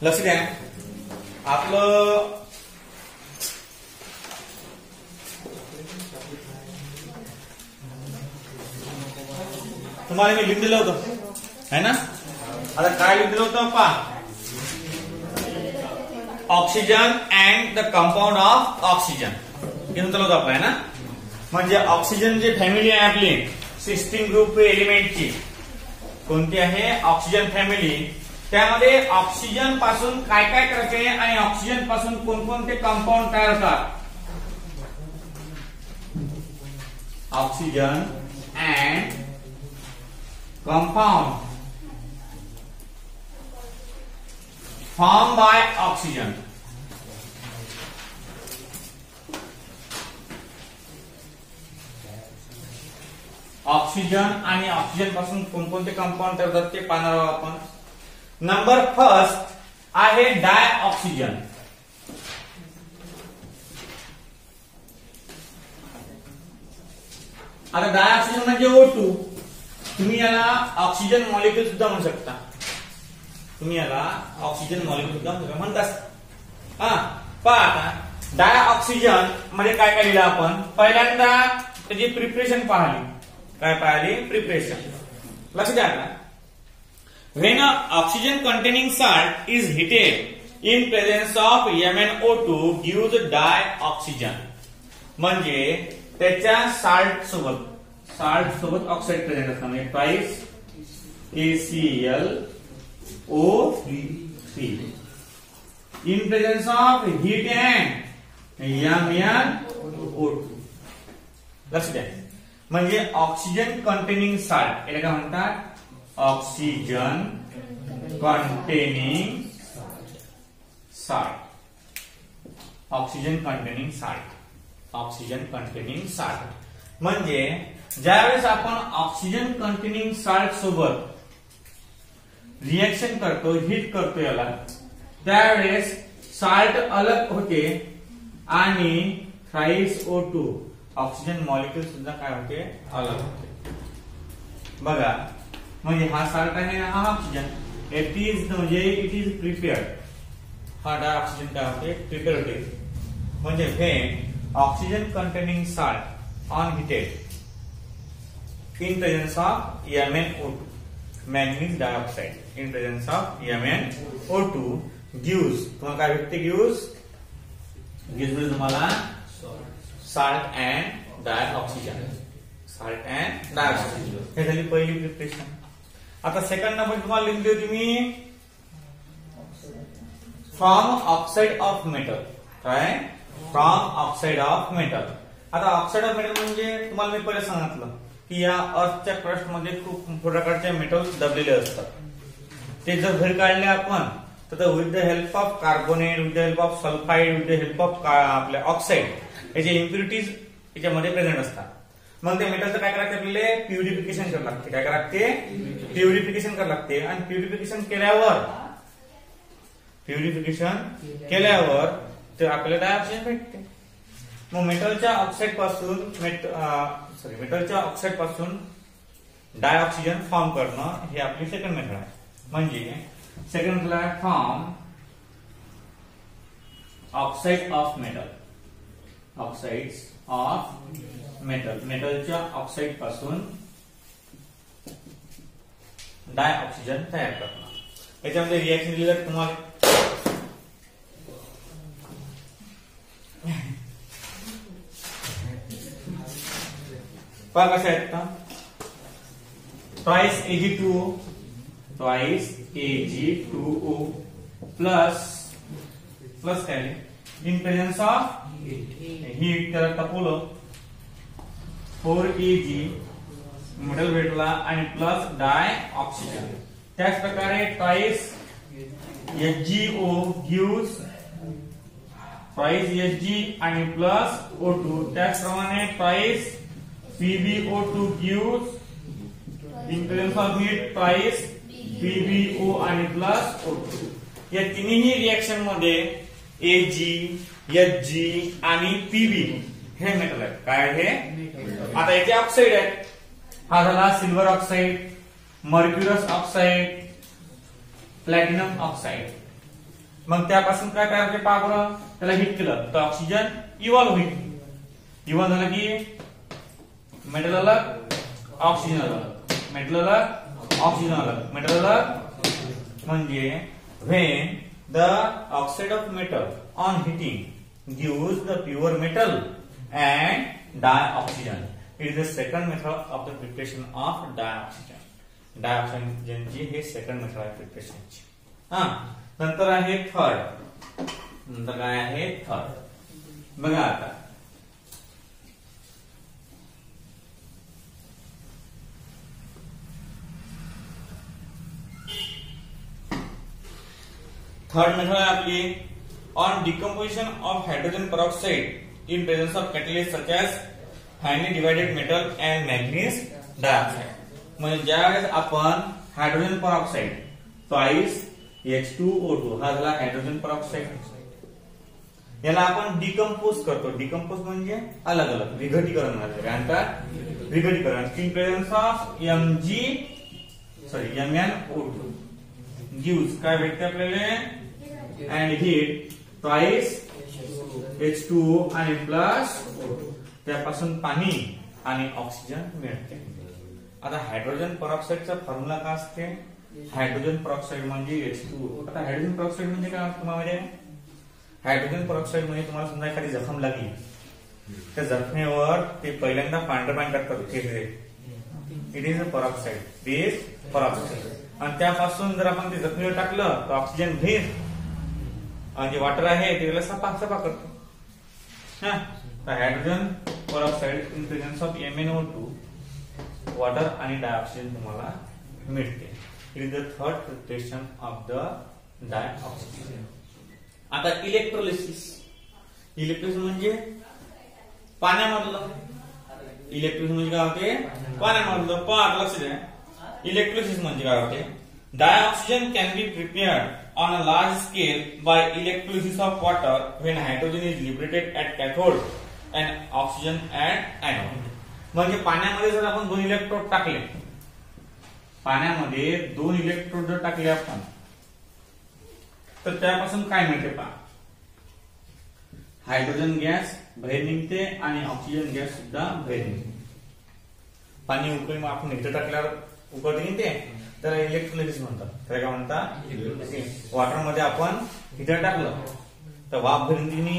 लक्ष द्या. आपलं तुम्हाला मी लिहून दिलं होतं है ना. आता काय लिहून दिलं होतं पहा. Oxygen and the compound of oxygen घेऊन चालू होतं आपलं है ना. म्हणजे ऑक्सिजन जे फॅमिली आहे आपली सिस्टीन ग्रुप एलिमेंटची कोणती आहे ऑक्सिजन फॅमिली. त्यामध्ये ऑक्सिजन पासून काय काय करायचे आणि ऑक्सिजन पासून कोणकोणते कंपाऊंड तयार होतात. Oxygen and compound form by oxygen. Oxygen आणि ऑक्सिजन पासून कोणकोणते कंपाऊंड तयार होतात ते पाहणार आहोत आपण. नंबर फर्स्ट आहे डाय ऑक्सिजन. आता डाय ऑक्सिजन म्हणजे O2. तुम्ही याला ऑक्सिजन मॉलिक्यूल सुद्धा म्हणू शकता. तुम्ही याला ऑक्सिजन मॉलिक्यूल सुद्धा म्हणतात. हा पहा आता डाय ऑक्सिजन मध्ये काय काय लिहिलं आपण. पहिल्यांदा त्याची प्रिपरेशन पाहिली. काय पाहिली प्रिपरेशन. लक्ष द्या. When oxygen containing salt is heated in presence of MnO2 gives dioxygen. म्हणजे त्याच्या साल्ट सोबत ऑक्साइड प्रेझेंट असतात. म्हणजे twice AClO3 in presence of heat and MnO2. लक्ष द्या. म्हणजे ऑक्सिजन कंटेनिंग साल्ट याला काय म्हणतात. Oxygen containing salt. Oxygen containing salt. Oxygen containing salt म्हणजे ज्यावेळेस आपण ऑक्सिजन कंटेनिंग साल्ट सोबत रिएक्शन करतो हीट करतो याला त्यावेळेस साल्ट अलग होते आणि थ्राइस O2 ऑक्सिजन मॉलिक्यूल सुद्धा काय होते अलग होते. बघा म्हणजे हा साल्ट आहे हा ऑक्सिजन. It is prepared. हा डाय ऑक्सिजन काय होते प्रिपेअर होते. म्हणजे when oxygen containing salt on heated in presence of MnO2 manganese dioxide in presence of MnO2 gives तुम्हाला काय भेटते. गिव्स तुम्हाला salt and dioxygen. Salt and dioxygen हे झाली पहिली प्रिपरेशन. आता सेकंड नंबर तुम्हाला लिहिली होती me from oxide of metal. काय फ्रॉम ऑक्साइड ऑफ मेटल. आता ऑक्साइड ऑफ मेटल म्हणजे तुम्हाला मी पहिले सांगितलं की या अर्थच्या क्रस्ट मध्ये खूप प्रकारचे मेटल्स दबलेले असतात. ते जर बाहेर काढले आपण तर with the help of carbonate with the help of sulphide with the help of आपल्या ऑक्साइड याचे इम्प्युरिटीज याच्यामध्ये प्रेझेंट असतात. मग ते मेटलचं काय करायचं आपल्याला प्युरिफिकेशन करावं लागते. काय करावं लागते प्युरिफिकेशन करावं लागते. आणि प्युरिफिकेशन केल्यावर तर आपल्याला डायऑक्सिजन भेटते. मग मेटलच्या ऑक्साइड पासून डायऑक्सिजन फॉर्म करणं हे आपली सेकंड मेथड आहे. म्हणजे सेकंड मेथड आहे form oxide of metal. Oxides of metal. मेटलच्या ऑक्साइड पासून डायऑक्सिजन तयार करणं. याच्यामध्ये रिएक्शन दिलं तुम्हाला पहा कशा आहेत का. ट्वाइस Ag2O प्लस काय इन प्रेझेन्स ऑफ हीट त्याला तापवलं 4Ag मेटल भेटला आणि प्लस डाय ऑक्सिजन. त्याच प्रकारे twice HgO gives twice Hg आणि प्लस O2. त्याचप्रमाणे twice PbO2 gives in presence of heat twice PbO आणि प्लस O2. या तिन्ही रिएक्शन मध्ये Ag, Hg आणि Pb हे मेटल आहेत. काय हे आता याचे ऑक्साइड आहेत. हा झाला silver oxide, mercurous oxide, platinum oxide. मग त्यापासून काय तयार होते पहा बरं, त्याला हिट केलं तर ऑक्सिजन इव्हॉल्व होईल. इव्हॉल्व झालं की मेटल अलग, ऑक्सिजन अलग, मेटल अलग, ऑक्सिजन अलग, मेटल अलग. म्हणजे when the oxide of metal on heating gives the pure metal and dioxygen. It is the second method of the preparation of dioxygen. Dioxygen ची हे सेकंड मेथड आहे प्रिपरेशनची. नंतर आहे थर्ड. नंतर काय आहे थर्ड बघा आता. थर्ड मेथड आहे आपली on decomposition of hydrogen peroxide in presence of catalyst such as finally divided metal and manganese dioxide. म्हणजे ज्यावेळेस आपण हायड्रोजन पेरोक्साइड ट्वाइस H2O2 हा झाला हायड्रोजन पेरोक्साइड, याला आपण डिकम्पोज करतो. डिकम्पोज म्हणजे अलग अलग विघटीकरण विघटीकरण in presence of MnO2 gives काय भेटते आपल्याला अँड हीट ट्वाइस H2O आणि प्लस त्यापासून पाणी आणि ऑक्सिजन मिळते. आता हायड्रोजन पेरोक्साइडचा फॉर्म्युला काय असते, हायड्रोजन पेरोक्साइड म्हणजे H2O. आता हायड्रोजन पेरोक्साइड म्हणजे काय तुम्हाला, हायड्रोजन पेरोक्साइड म्हणजे तुम्हाला समजा एखादी जखम लागली, त्या जखमेवर ते पहिल्यांदा पांढरं पाणी टाकतात, it is a peroxide, this peroxide. आणि त्यापासून जर आपण ते जखमेवर टाकलं तर ऑक्सिजन घेईल आणि जे वॉटर आहे ते त्याला सफा करतो. Hydrogen peroxide in presence of MnO2 water आणि डायऑक्सिजन तुम्हाला मिळते. It is the third preparation of the dioxygen. आता इलेक्ट्रोलिसिस. इलेक्ट्रोलिसिस म्हणजे पाण्यामधलं. इलेक्ट्रोलिसिस म्हणजे काय होते, पाण्यामधलं. पार लक्ष द्या. इलेक्ट्रोलिसिस म्हणजे काय होते, dioxygen can be prepared on a large scale by electrolysis of water when hydrogen is liberated at cathode and oxygen at anode. म्हणजे पाण्यामध्ये जर आपण दोन इलेक्ट्रोड टाकले, पाण्यामध्ये दोन इलेक्ट्रोड जर टाकले आपण, तर त्यापासून काय मिळते पहा, हायड्रोजन गॅस बाहेर निघते आणि ऑक्सिजन गॅस सुद्धा बाहेर निघते. पाणी उकळून आपण इथे टाकल्यावर उकळते निघते, त्याला इलेक्ट्रोलिसिस म्हणतात. त्याला काय म्हणतात, वॉटर मध्ये आपण इथे टाकलं तर वाफ बाहेर निघते,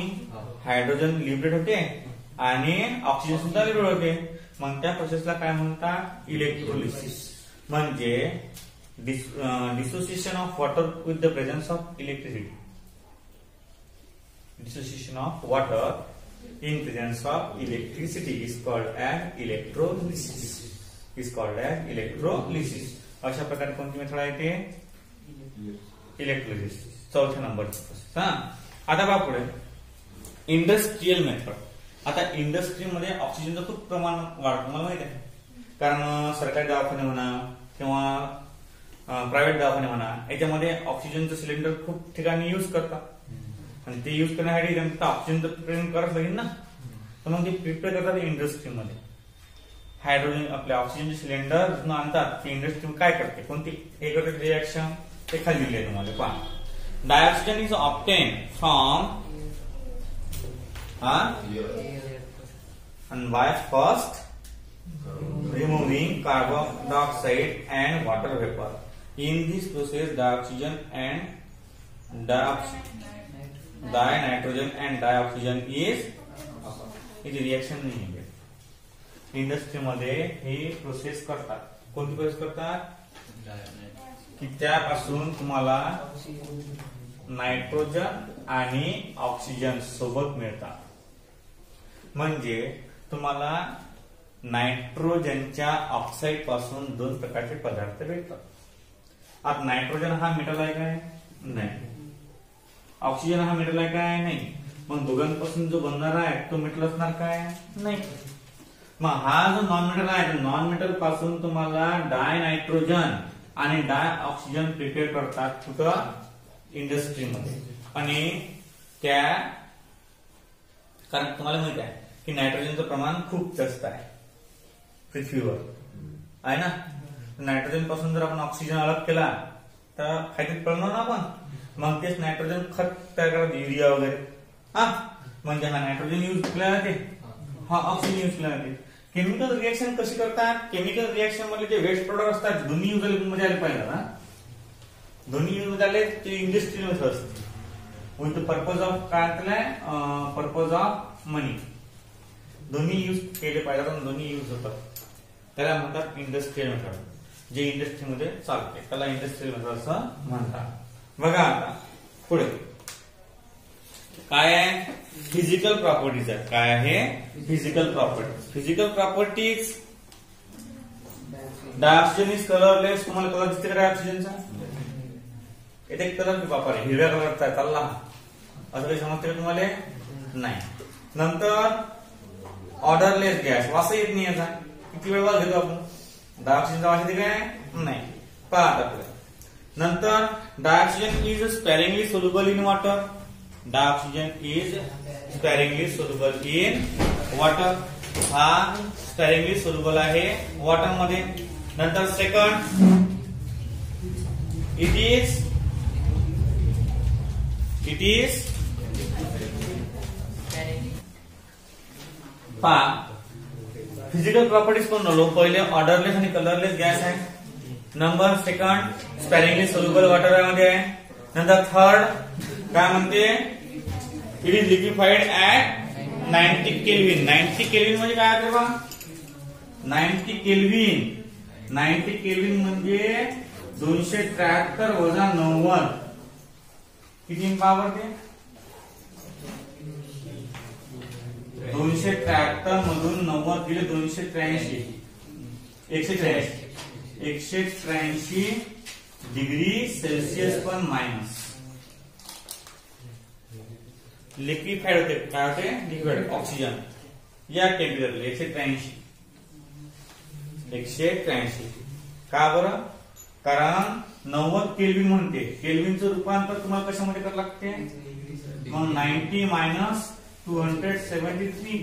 हायड्रोजन लिबरेट होते आणि ऑक्सिजन सुद्धा लिबरेट होते. मग त्या प्रोसेसला काय म्हणतात, इलेक्ट्रोलिसिस. म्हणजे dissociation of water with the presence of electricity. Dissociation of water in presence of electricity is called as electrolysis. अशा प्रकारे कोणती मेथड आहे ते, इलेक्ट्रोलिसिस. चौथ्या नंबरची प्रोसेस. आता बघा पुढे इंडस्ट्रियल मेथड. आता इंडस्ट्रीमध्ये ऑक्सिजनचं खूप प्रमाण वाढतं, मला माहित आहे. कारण सरकारी दवाखाने म्हणा किंवा प्रायव्हेट दवाखाने म्हणा, याच्यामध्ये ऑक्सिजनचं सिलेंडर खूप ठिकाणी युज करतात आणि ते युज करण्यासाठी त्यांचं ऑक्सिजनचं प्रिपेअर करावं लागेल ना. तर मग ते प्रिपेअर करतात इंडस्ट्रीमध्ये. हायड्रोजन आपल्या ऑक्सिजनचे सिलेंडर आणतात, ते इंडस्ट्री काय करते, कोणती एक रिएक्शन ते खाली दिली आहे तुम्हाला पहा. Dioxygen is obtain from and by first removing carbon dioxide and water vapor. In this process, dioxygen and dinitrogen and dioxygen is reaction नाही आहे. इंडस्ट्रीमध्ये हे प्रोसेस करतात. कोणती प्रोसेस करतात, की त्यापासून तुम्हाला नायट्रोजन आणि ऑक्सिजन सोबत मिळतात. म्हणजे तुम्हाला नायट्रोजनच्या ऑक्साईड पासून दोन प्रकारचे पदार्थ भेटतात. आता नायट्रोजन हा मेटल आहे काय, नाही. ऑक्सिजन हा मेटल आहे काय, नाही. मग दोघांपासून जो बनणारा आहे तो मेटल असणार काय, नाही. मग हा जो नॉन मेटल आहे, नॉन मेटल पासून तुम्हाला डाय नायट्रोजन आणि डाय ऑक्सिजन प्रिपेअर करतात. कुठं, इंडस्ट्रीमध्ये. आणि त्या कारण तुम्हाला माहित आहे की नायट्रोजनचं प्रमाण खूप जास्त आहे पृथ्वीवर, आहे ना. नायट्रोजन पासून जर आपण ऑक्सिजन अलग केला तर फायद्यात पडणार ना आपण. मग तेच नायट्रोजन खत तयार करतात, युरिया वगैरे. हा म्हणजे हा नायट्रोजन यूज केला जाते, हा ऑक्सिजन यूज केला जाते. केमिकल रिएक्शन कशी करतात? केमिकल रिएक्शन मध्ये जे वेस्ट प्रोडक्ट असतात दोन्ही यूज मध्ये आले पाहिजे ना, दोन्ही यूज मध्ये आले ते इंडस्ट्रियल मध्ये असते विथ द पर्पज ऑफ काय म्हणतात, पर्पज ऑफ मनी. दोन्ही यूज केले पाहिजे आणि दोन्ही यूज होतात, त्याला म्हणतात इंडस्ट्रियल मेथड. जे इंडस्ट्रीमध्ये चालते त्याला इंडस्ट्रियल मेथड असं म्हणतात. बघा आता पुढे काय आहे, फिजिकल प्रॉपर्टीज आहे. काय आहे? Physical properties. Physical properties, dioxygen is colourless. तुम्हाला कलर दिसते का डायऑक्सिजनचा? इथे कलर वापर आहे, हिरव्या कलरचा चालला, असं काही समजते का तुम्हाला? नाही. नंतर ऑर्डरलेस गॅस, वास येत नाही याचा. किती वेळ वास घेतो आपण? डायऑक्सिजनचा वास येते काय? नाही. पहा आता पुढे. नंतर dioxygen is sparingly soluble in water. Dioxygen is sparingly soluble in water. हा स्पॅरिंगली सोल्युबल आहे वॉटर मध्ये. नंतर सेकंड, इट इज पहा फिजिकल प्रॉपर्टीज कोण लो. पहिले ऑर्डरलेस आणि कलरलेस गॅस आहे. Number second sparingly soluble water मध्ये आहे. नंतर थर्ड काय म्हणते, it is liquefied at 90 kelvin. 90 kelvin म्हणजे काय आहे बघा, 90 केल्विन. 90 केल्विन म्हणजे 273 वजा 90 किती पावर ते? 273 मधून 90 दिले 283. 183 डिग्री सेल्सिअस पण मायनस. लिक्विफाइड होते. काय होते? लिक्विड ऑक्सिजन या टेम्परेचरला 183. का बरं? कारण 90 केल्विन म्हणते. केल्विनचं रूपांतर तुम्हाला कशामध्ये करावं लागते? मग 90 मायनस 273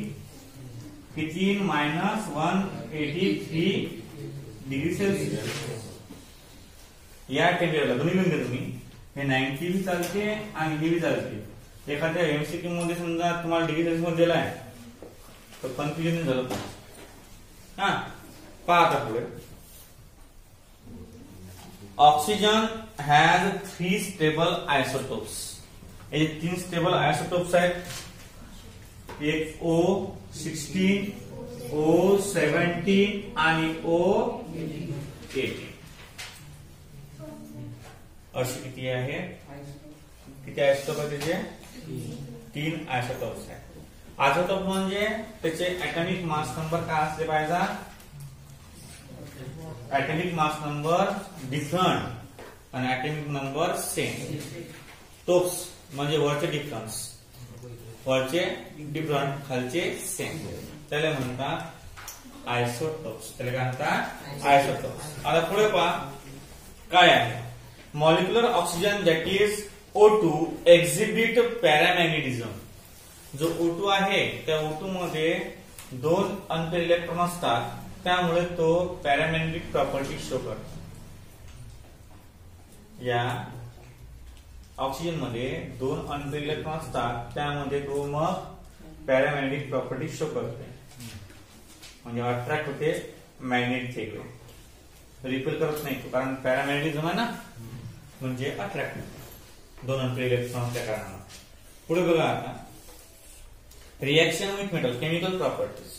किती? Minus 183 degree Celsius. या टेम्परेचरला दोन्ही लिहून घ्या तुम्ही. हे 90 बी चालते आणि हे बी चालते. एखाद्या एमसीक्यू मध्ये समजा तुम्हाला डिग्री सेल्सिअस मध्ये दिलाय तर कन्फ्युजन झालं. हा पहा आता पुढे. Oxygen has 3 stable isotopes. हे 3 स्टेबल आयसोटोप्स आहेत. एक O16, O17 आणि O18. अशी किती आहे? किती आयसोटोप आहे त्याचे? 3 आयसोटोप्स आहेत. आयसोटोप म्हणजे त्याचे ऍटॉमिक मास नंबर काय असले पाहिजे? ऍटॉमिक मास नंबर डिफरंट आणि ऍटॉमिक नंबर सेम. टोप्स म्हणजे वरचे डिफरन्स, वरचे डिफरंट, खालचे सेम, त्याला म्हणतात आयसोटोप्स. त्याला काय म्हणतात? आयसोटोप्स. आता पुढे पहा काय आहे. Molecular oxygen that is O2 exhibit paramagnetism. जो O2 आहे त्या O2 मध्ये 2 अंतर इलेक्ट्रॉन असतात, त्यामुळे तो पॅरामॅग्नेटिक प्रॉपर्टी शो करतो. या ऑक्सिजन मध्ये 2 अंतर इलेक्ट्रॉन असतात, त्यामध्ये तो मग पॅरामॅग्नेटिक प्रॉपर्टी शो करते. म्हणजे अट्रॅक्ट होते मॅग्नेटच्या इकडे, रिपेल करत नाही तो, कारण पॅरामॅग्नेटिझम आहे ना, म्हणजे अट्रॅक्ट होते 2 अंतर इलेक्ट्रॉन असल्या कारणाने. पुढे बघा आता reaction with metal, chemical properties.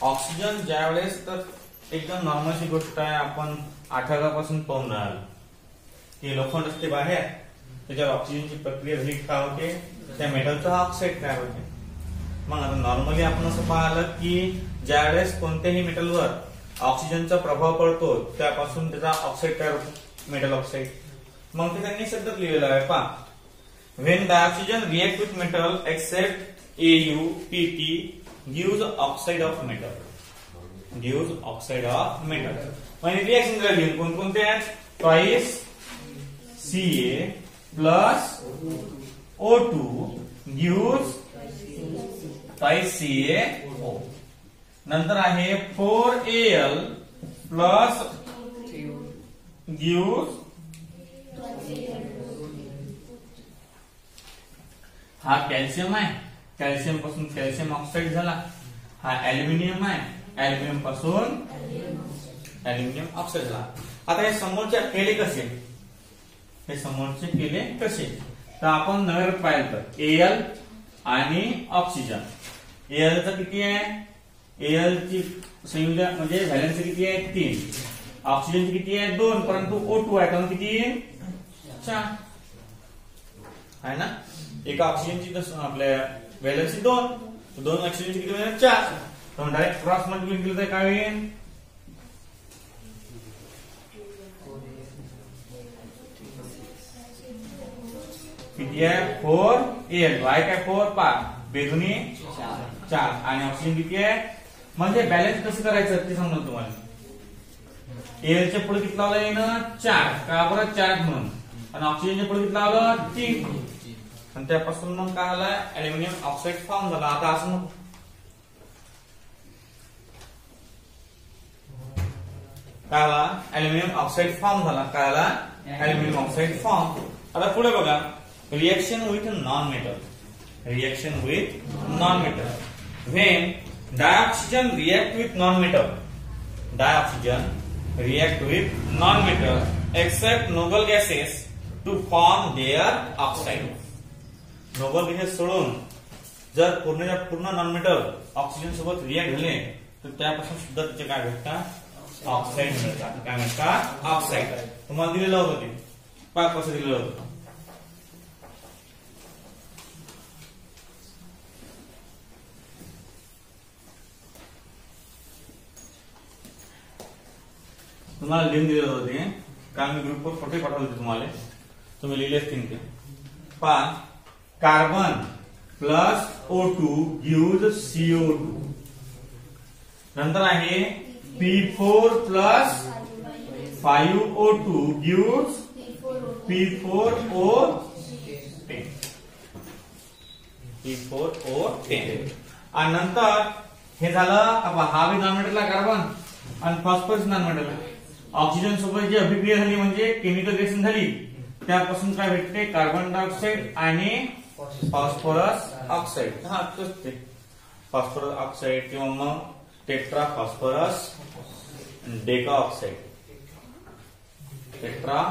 Oxygen ज्यावेळेस तर एकदम नॉर्मलची गोष्ट आहे, आपण आठवड्यापासून पाहून राहिलो की लोखंड असते बाहेर, त्याच्यावर ऑक्सिजनची प्रक्रिया झाली काय होते, त्या मेटलचा ऑक्साईड तयार होते. मग आता नॉर्मली आपण असं पाहिलं की ज्यावेळेस कोणत्याही मेटलवर ऑक्सिजनचा प्रभाव पडतो त्यापासून त्याचा ऑक्साईड तयार होतो, मेटल ऑक्साईड. मग ते त्यांनी शब्दात लिहिलेलं आहे पहा. When dioxygen react with metal except AuPt gives oxide of metal. Gives oxide of metal. म्हणजे रिएक्शन लिहून कोणकोणते आहेत? Twice Ca plus O2 gives twice CaO. नंतर आहे 4Al प्लस gives हा कॅल्शियम आहे, कॅल्शियम पासून कॅल्शियम ऑक्साईड झाला. हा ऍल्युमिनियम आहे, ऍल्युमिनियम पासून ऍल्युमिनियम ऑक्साईड झाला. आता हे समोरचे केले कसे, हे समोरचे केले कसे, तर आपण नव्यावर पाहिलं तर एल आणि ऑक्सिजन. एल चा किती आहे, एल ची संयुजा म्हणजे व्हॅलेन्सी किती आहे 3, ऑक्सिजन ची किती आहे 2, परंतु O2 आहे कारण किती 4 आहे ना. एका ऑक्सिजनची आपल्या व्हॅलेन्सी 2, 2 ऑक्सिजनची किती होईल 4, तर डायरेक्ट क्रॉस मल्टिप्लिकेशन केलं तर काय होईल, किती आहे 4 एल, वाय काय 4 5 बेदुनी 4 आणि ऑक्सिजन किती आहे. म्हणजे बॅलन्स कसं करायचं ते सांगतो तुम्हाला. एल च्या पुढे किती लावलं येणं 4, का बरं 4 म्हणून, आणि ऑक्सिजनच्या पुढे किती लावलं 3, आणि त्यापासून मग काय आलं ऍल्युमिनियम ऑक्साईड फॉर्म झाला. आता असं मग काय आला ऍल्युमिनियम ऑक्साईड फॉर्म झाला, काय आला ऍल्युमिनियम ऑक्साईड फॉर्म. आता पुढे बघा reaction with non metal, reaction with non metal. When dioxygen react with non metal, dioxygen react with non-metal except noble gases to form their oxide. Noble gases सोडून जर पूर्ण non metal oxygen सोबत react झाले तर त्यापासून सुद्धा त्याचे काय भेटतात ऑक्साईड मिळतात. काय म्हणतात ऑक्साईड. तुम्हाला दिलेलं होतं ते 5% दिलेलं होतं. तुम्हाला लिहून दिलेलं होते कारण मी ग्रुपवर फोटो पाठवले होते तुम्हाला, तुम्ही लिहिले असतील ते. पण carbon plus O2 gives CO2. नंतर आहे P4 plus 5O2 gives P4O10. P4O10. आणि नंतर हे झालं हा बी नॉन मेटल कार्बन आणि फॉस्फरस नॉन मेटल. ऑक्सिजन सोबत जी अभिक्रिया झाली म्हणजे केमिकल रिएक्शन झाली त्यापासून काय भेटते कार्बन डायऑक्साईड आणि फॉस्फरस ऑक्साईड. हा तोच ते फॉस्फरस ऑक्साईड किंवा मग tetra phosphorus deca oxide, tetra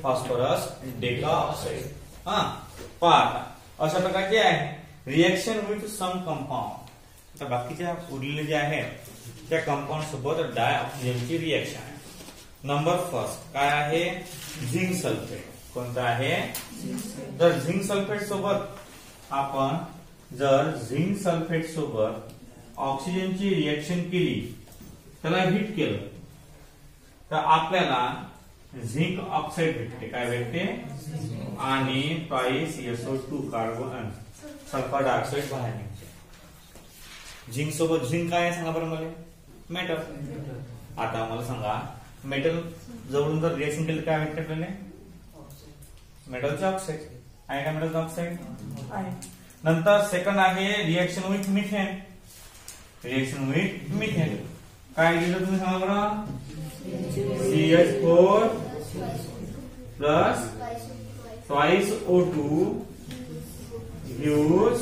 phosphorus deca oxide. हा पहा अशा प्रकारचे आहे रिएक्शन विथ सम कंपाऊंड. आता बाकीच्या उरलेले जे आहेत त्या कंपाऊंड सोबत डायऑक्सिजनची रिएक्शन आहे. नंबर फर्स्ट काय आहे झिंक सल्फेट. कोणता आहे तर झिंक सल्फेट सोबत आपण जर झिंक सल्फेट सोबत ऑक्सिजनची रिएक्शन केली त्याला हिट केलं तर आपल्याला झिंक ऑक्साईड भेटते. काय भेटते आणि twice SO2 carbon sulphur dioxide बाहेर निघते. झिंक सोबत झिंक काय आहे सांगा बरं मला मेटल. आता मला सांगा मेटल जवळून जर रिएक्शन केलं काय भेटते आपल्याला मेटलचे ऑक्साईड आहे. का मेटलचे ऑक्साईड आहे. नंतर सेकंड आहे reaction with methane. Reaction with methane काय दिलं तुम्ही सांगा बरं CH4 plus twice O2 gives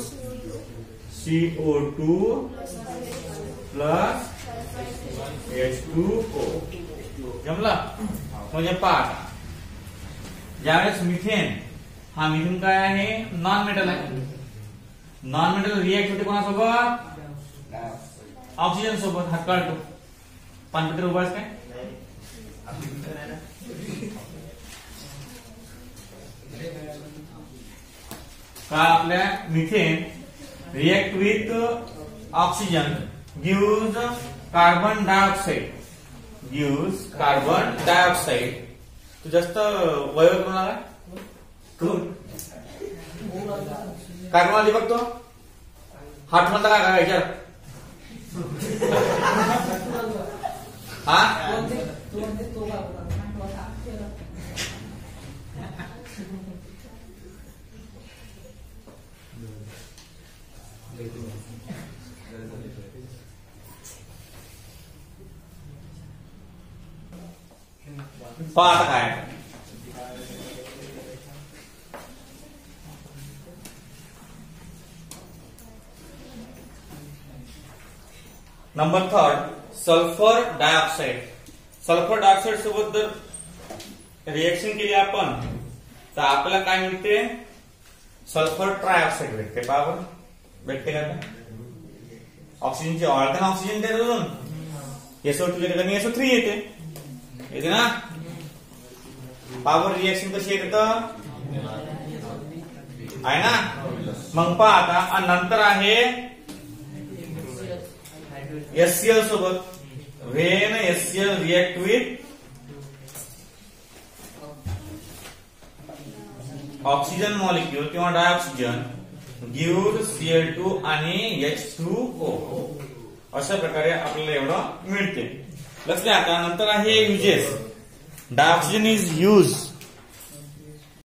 CO2 plus H2O. जमला. म्हणजे पाठ ज्यावेळेस मिथेन हा मिथेन काय आहे नॉन मेटल आहे. नॉन मेटल रिएक्ट होते कोणासोबत ऑक्सिजन सोबत. हात काढतो 5 मीटर उभा काय का आपल्या methane react with oxygen gives carbon dioxide, gives carbon dioxide. तू जास्त वयोवर कोण आला कार्बन आली बघतो हात म्हणता काय करायच्या हा पाठ काय number 3 sulphur dioxide. Sulphur dioxide सोबत जर रिएक्शन केली आपण तर आपल्याला काय मिळते? सल्फर ट्रायऑक्साइड भेटते. पहा भेटते का? ऑक्सिजनची ऑर्गन ऑक्सिजन त्याच्यातून SO2 च्या ठिकाणी SO3 येते ना. पॉवर रिएक्शन कशी येते आहे ना. मग पहा आता नंतर आहे HCl सोबत. When HCl react with oxygen molecule किंवा डायऑक्सिजन गिव्ह Cl2 आणि H2O. अशा प्रकारे आपल्याला एवढं मिळते. लक्षात. आता नंतर आहे युजेस. डायऑक्सिजन is use